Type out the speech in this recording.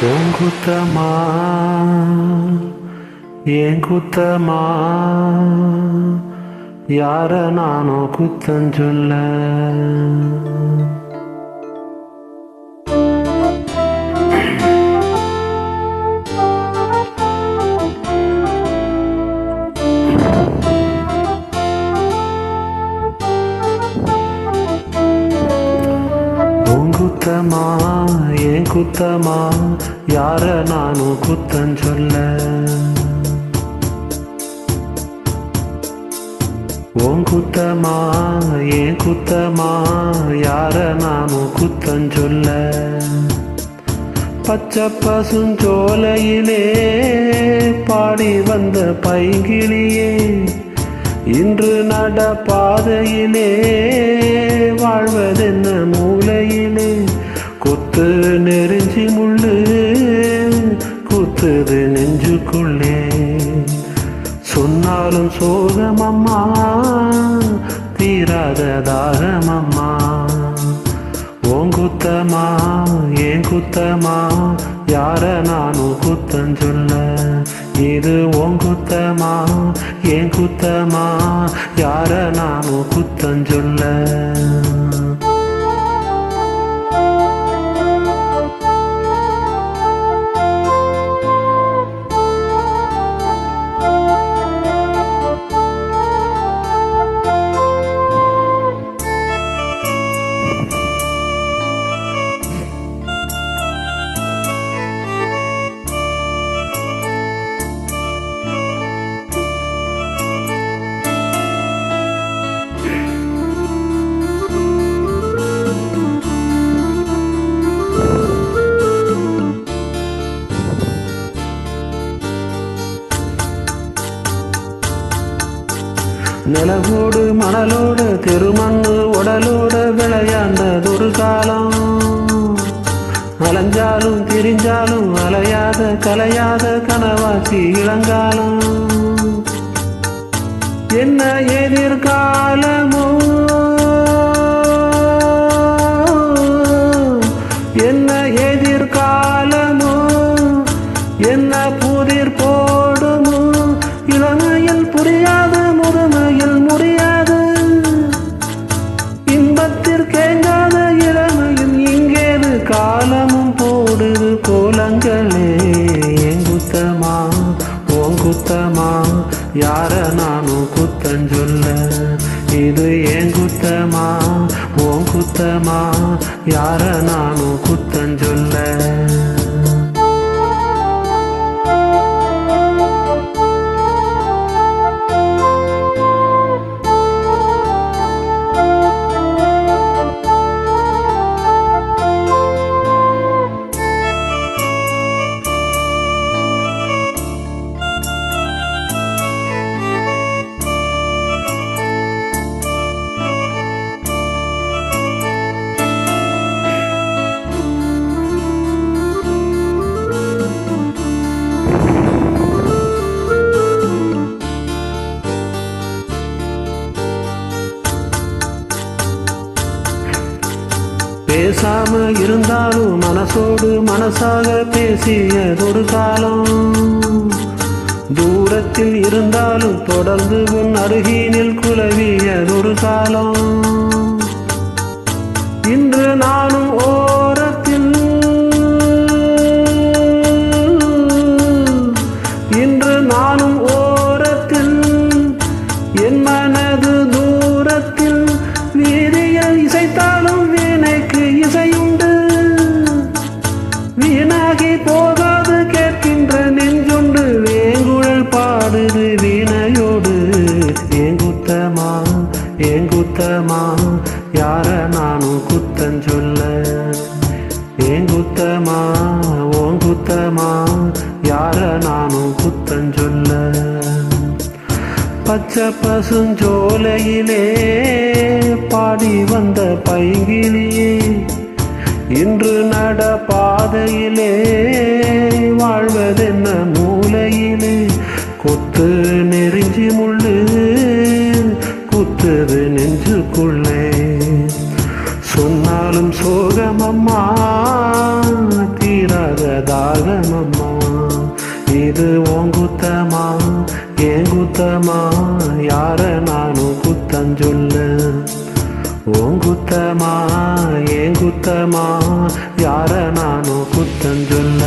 உன் குத்தமா ஏன் குத்தமா யார நானோ குத்தம் சொல்ல. குத்தமா ஏன் குத்தமா யார நானும் குத்தம் சொல்ல. உன் குத்தமா ஏன் குத்தமா யார நானும் குத்தம் சொல்ல. பச்சை பசுஞ்சோலையிலே பாடி வந்த பைங்கிளியே இன்று நட பாதையிலே வாழ்வதென்ன மூலையிலே. குத்து நெருஞ்சி முள்ளு குத்துது நெஞ்சுக்குள்ளே. சொன்னாலும் சோகமம்மா தீராத தாகமம்மா. உன் குத்தமா ஏன் குத்தமா யார நானும் குத்தம் சொல்ல. இது உன் குத்தமா ஏன் குத்தமா யார நானும் குத்தம் சொல்ல. நிலவோடு மணலோடு தெருமண்ணு உடலோடு விளையாண்டதொரு காலம். அலைஞ்சாலும் திரிஞ்சாலும் அலையாத கலையாத கனவாசி இளங்காலம். என்ன எதிர்காலமோ என்ன எதிர்காலமோ என்ன புதிர் போடுமோ. இளமையில் புரியாது முதுமையில் முடியாது. இன்பத்திற்கேங்காத இளமையில் இங்கேது காலமும் போடுது கோலங்களே. என் குத்தமா உன் குத்தமா யார நானும் குத்தம் சொல்ல. இது என் குத்தமா உன் குத்தமா யார நானும் குத்தம் சொல்ல. பேசாம இருந்தாலும் மனசோடு மனசாக பேசியதொரு காலம். தூரத்தில் இருந்தாலும் தொடர்ந்து உன் அருகினில் குலவியதொரு காலம். இன்று நானும் ஓரத்தில் இன்று நானும் ஓரத்தில் என் மனது தூரத்தில். வீதியில் இசைத்தாலும் வீணைக்கு இசையுண்டு. வீணாகி போகாது கேட்கின்ற நெஞ்சுண்டு. வேங்குழல் பாடுது வீணையோடு. ஏன் குத்தமா ஏன் குத்தமா யார நானும் குத்தம் சொல்ல. ஏன் குத்தமா உன் குத்தமா யார நானும் குத்தம் சொல்ல. பச்சை பசுஞ்சோலையிலே பாடி வந்த பைங்கிளியே இன்று நட பாதையிலே வாழ்வதென்ன மூலையிலே. கொத்து நெருஞ்சி முள்ளு குத்துது நெஞ்சுக்குள்ளே. சொன்னாலும் சோகமம்மா தீராத தாகமம்மா. இது உன் குத்தமா ஏன் குத்தமா, யார நானும் குத்தஞ்சொல்ல. உன் குத்தமா ஏன் குத்தமா, யார நானும் குத்தஞ்சொல்ல.